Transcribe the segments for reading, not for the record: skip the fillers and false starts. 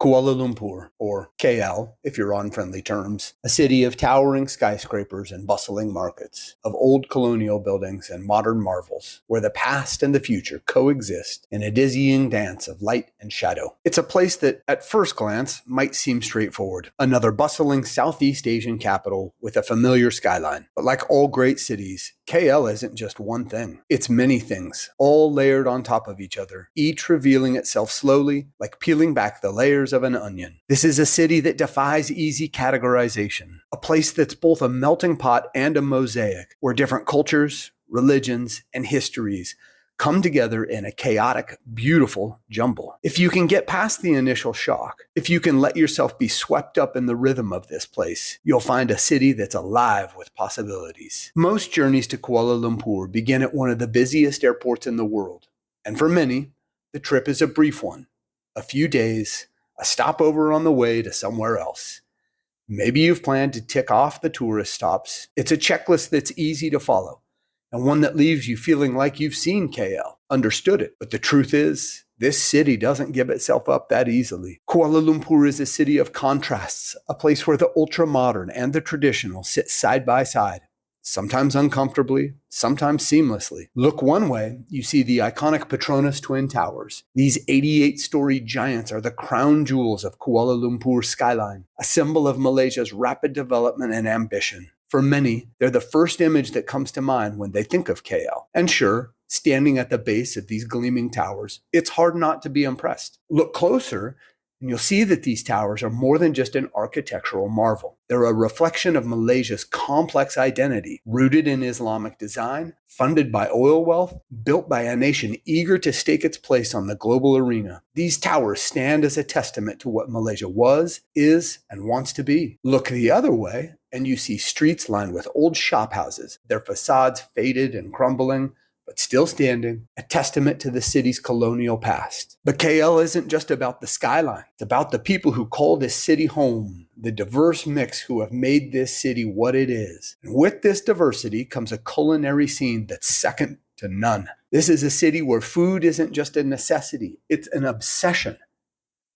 Kuala Lumpur, or KL if you're on friendly terms, a city of towering skyscrapers and bustling markets, of old colonial buildings and modern marvels, where the past and the future coexist in a dizzying dance of light and shadow. It's a place that, at first glance, might seem straightforward. Another bustling Southeast Asian capital with a familiar skyline. But like all great cities, KL isn't just one thing. It's many things, all layered on top of each other, each revealing itself slowly, like peeling back the layers of an onion. This is a city that defies easy categorization, a place that's both a melting pot and a mosaic, where different cultures, religions, and histories come together in a chaotic, beautiful jumble. If you can get past the initial shock, if you can let yourself be swept up in the rhythm of this place, you'll find a city that's alive with possibilities. Most journeys to Kuala Lumpur begin at one of the busiest airports in the world, and for many, the trip is a brief one. A few days, a stopover on the way to somewhere else. Maybe you've planned to tick off the tourist stops. It's a checklist that's easy to follow, and one that leaves you feeling like you've seen KL, understood it. But the truth is, this city doesn't give itself up that easily. Kuala Lumpur is a city of contrasts, a place where the ultra-modern and the traditional sit side by side, sometimes uncomfortably, sometimes seamlessly. Look one way, you see the iconic Petronas Twin Towers. These 88-story giants are the crown jewels of Kuala Lumpur's skyline, a symbol of Malaysia's rapid development and ambition. For many, they're the first image that comes to mind when they think of KL. And sure, standing at the base of these gleaming towers, it's hard not to be impressed. Look closer, and you'll see that these towers are more than just an architectural marvel. They're a reflection of Malaysia's complex identity, rooted in Islamic design, funded by oil wealth, built by a nation eager to stake its place on the global arena. These towers stand as a testament to what Malaysia was, is, and wants to be. Look the other way, and you see streets lined with old shophouses, their facades faded and crumbling, but still standing, a testament to the city's colonial past. But KL isn't just about the skyline. It's about the people who call this city home, the diverse mix who have made this city what it is. And with this diversity comes a culinary scene that's second to none. This is a city where food isn't just a necessity, it's an obsession.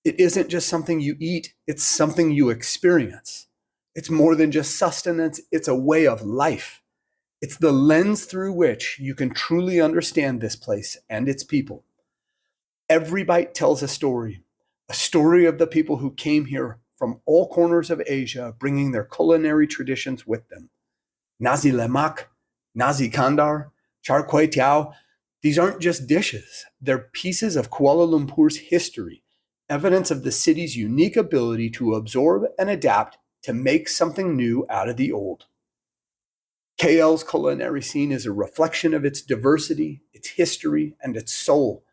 It isn't just something you eat, it's something you experience. It's more than just sustenance, it's a way of life. It's the lens through which you can truly understand this place and its people. Every bite tells a story of the people who came here from all corners of Asia, bringing their culinary traditions with them. Nasi lemak, nasi kandar, char kway teow, these aren't just dishes. They're pieces of Kuala Lumpur's history, evidence of the city's unique ability to absorb and adapt to make something new out of the old. KL's culinary scene is a reflection of its diversity, its history, and its soul.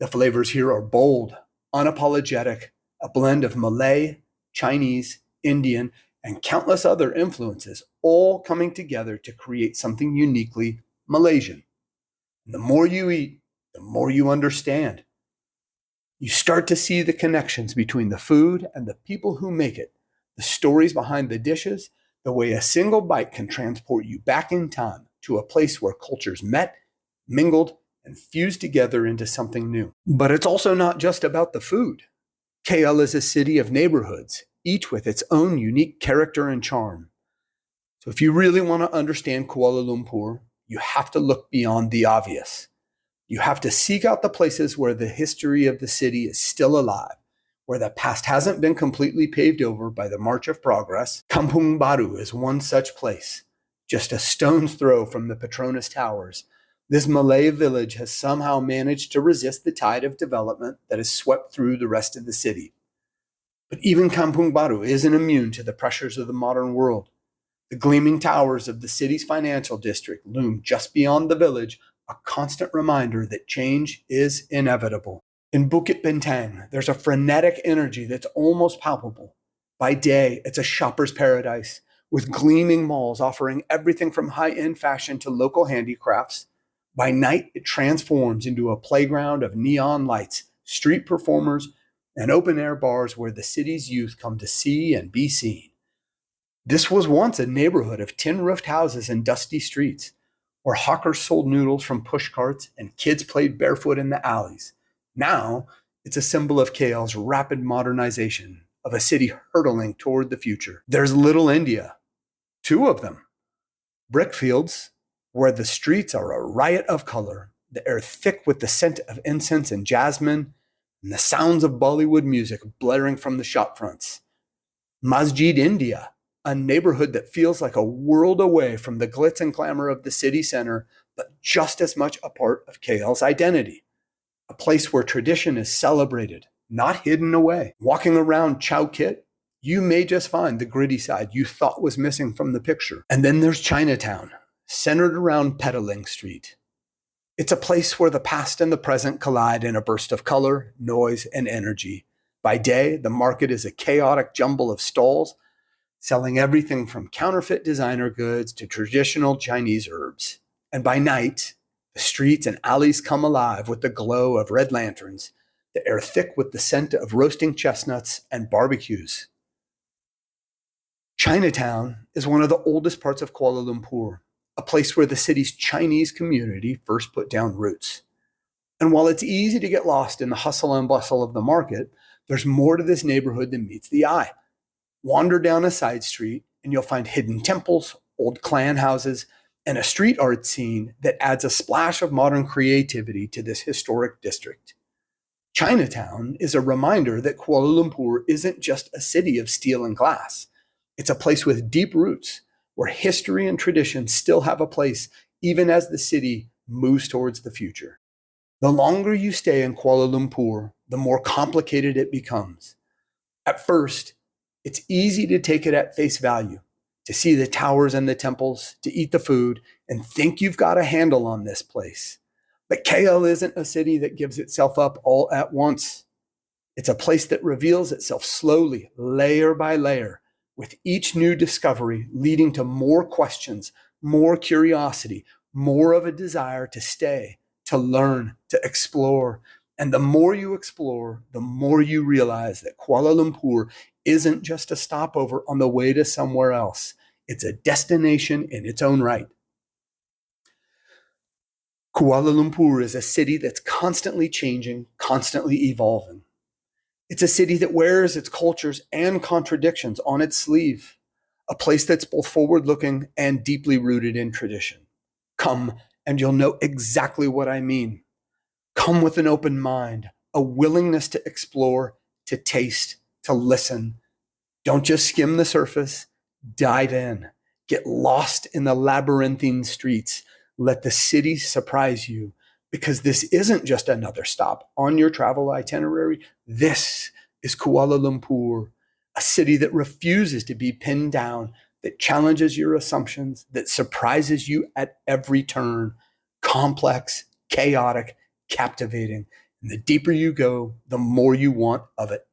The flavors here are bold, unapologetic, a blend of Malay, Chinese, Indian, and countless other influences, all coming together to create something uniquely Malaysian. And the more you eat, the more you understand. You start to see the connections between the food and the people who make it, the stories behind the dishes, the way a single bite can transport you back in time to a place where cultures met, mingled, and fused together into something new. But it's also not just about the food. KL is a city of neighborhoods, each with its own unique character and charm. So if you really want to understand Kuala Lumpur, you have to look beyond the obvious. You have to seek out the places where the history of the city is still alive, where the past hasn't been completely paved over by the march of progress. Kampung Baru is one such place. Just a stone's throw from the Petronas Towers, this Malay village has somehow managed to resist the tide of development that has swept through the rest of the city. But even Kampung Baru isn't immune to the pressures of the modern world. The gleaming towers of the city's financial district loom just beyond the village, a constant reminder that change is inevitable. In Bukit Bintang, there's a frenetic energy that's almost palpable. By day, it's a shopper's paradise, with gleaming malls offering everything from high-end fashion to local handicrafts. By night, it transforms into a playground of neon lights, street performers, and open-air bars where the city's youth come to see and be seen. This was once a neighborhood of tin-roofed houses and dusty streets, where hawkers sold noodles from push carts and kids played barefoot in the alleys. Now, It's a symbol of KL's rapid modernization, of a city hurtling toward the future. There's Little India, two of them. Brick fields, where the streets are a riot of color, the air thick with the scent of incense and jasmine, and the sounds of Bollywood music blaring from the shop fronts. Masjid India, a neighborhood that feels like a world away from the glitz and glamour of the city center, but just as much a part of KL's identity. A place where tradition is celebrated, not hidden away. Walking around Chow Kit, you may just find the gritty side you thought was missing from the picture. And then there's Chinatown, centered around Petaling Street. It's a place where the past and the present collide in a burst of color, noise, and energy. By day, the market is a chaotic jumble of stalls, selling everything from counterfeit designer goods to traditional Chinese herbs. And by night, the streets and alleys come alive with the glow of red lanterns, the air thick with the scent of roasting chestnuts and barbecues. Chinatown is one of the oldest parts of Kuala Lumpur, a place where the city's Chinese community first put down roots. And while it's easy to get lost in the hustle and bustle of the market, there's more to this neighborhood than meets the eye. Wander down a side street and you'll find hidden temples, old clan houses, and a street art scene that adds a splash of modern creativity to this historic district. Chinatown is a reminder that Kuala Lumpur isn't just a city of steel and glass. It's a place with deep roots, where history and tradition still have a place even as the city moves towards the future. The longer you stay in Kuala Lumpur, the more complicated it becomes. At first, it's easy to take it at face value, to see the towers and the temples, to eat the food, and think you've got a handle on this place. But KL isn't a city that gives itself up all at once. It's a place that reveals itself slowly, layer by layer, with each new discovery leading to more questions, more curiosity, more of a desire to stay, to learn, to explore. And the more you explore, the more you realize that Kuala Lumpur isn't just a stopover on the way to somewhere else. It's a destination in its own right. Kuala Lumpur is a city that's constantly changing, constantly evolving. It's a city that wears its cultures and contradictions on its sleeve, a place that's both forward-looking and deeply rooted in tradition. Come and you'll know exactly what I mean. Come with an open mind, a willingness to explore, to taste, to listen. Don't just skim the surface, dive in. Get lost in the labyrinthine streets. Let the city surprise you, because this isn't just another stop on your travel itinerary. This is Kuala Lumpur, a city that refuses to be pinned down, that challenges your assumptions, that surprises you at every turn. Complex, chaotic, captivating. And the deeper you go, the more you want of it